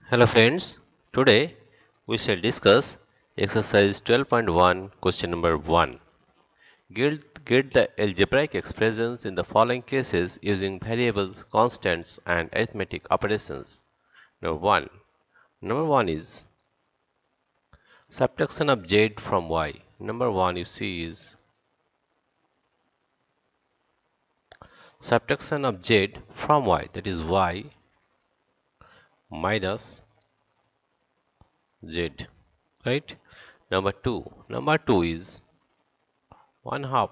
Hello friends, today we shall discuss exercise 12.1 question number 1. Get the algebraic expressions in the following cases using variables, constants and arithmetic operations. Number 1. Number 1 is subtraction of z from y. Number 1 you see is subtraction of z from y, that is y minus z, right? Number 2 is 1 half.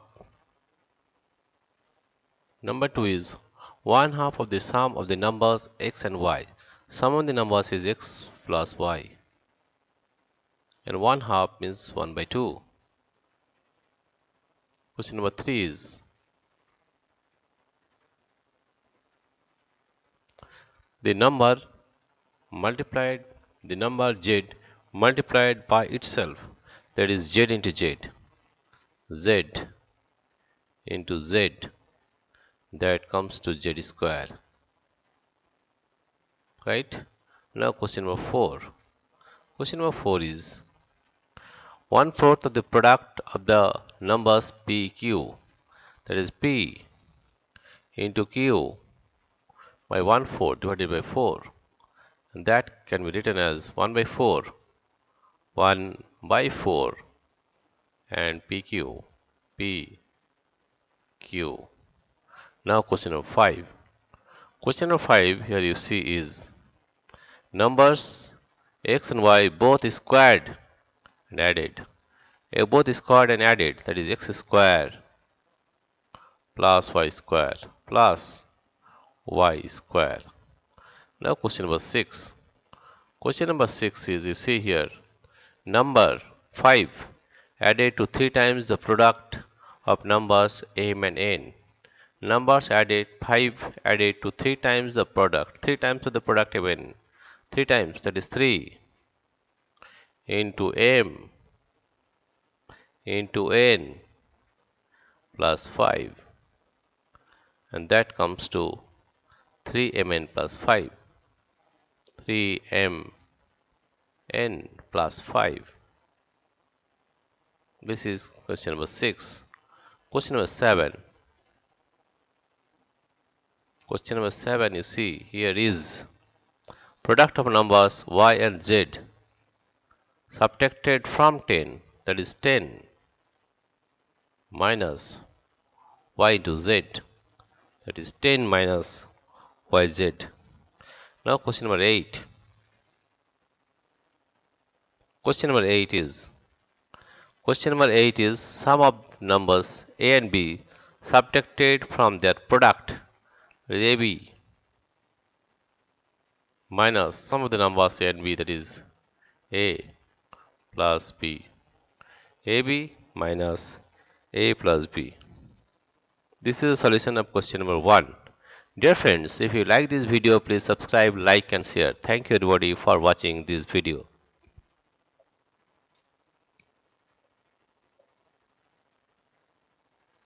Number 2 is 1 half of the sum of the numbers x and y. Sum of the numbers is x plus y. And 1 half means 1 by 2. Question number 3 is the number z multiplied by itself. That is z into z. Z into z, that comes to z square. Right? Now question number 4. Question number 4 is 1/4 of the product of the numbers p, q. That is p into q by 1/4 divided by 4. And that can be written as 1 by 4, 1 by 4 and pq, pq. Now question number 5. Question number 5 here you see is numbers x and y both squared and added. Both squared and added, that is x square plus y square plus y square. Now question number 6. Question number 6 is you see here number 5 added to 3 times the product of numbers m and n. Numbers added 5 added to 3 times the product, 3 times of the product of n. 3 times, that is 3 into m into n plus 5, and that comes to 3mn plus 5. 3mn plus 5. This is question number 6. Question number 7. Question number 7 you see here is product of numbers y and z subtracted from 10, that is 10 minus y into z, that is 10 minus yz. Now question number 8. Question number 8 is sum of numbers a and b subtracted from their product, that is ab, minus sum of the numbers a and b, that is a plus b. ab minus a plus b. This is a solution of question number 1. Dear friends, if you like this video, please subscribe, like and share. Thank you everybody for watching this video.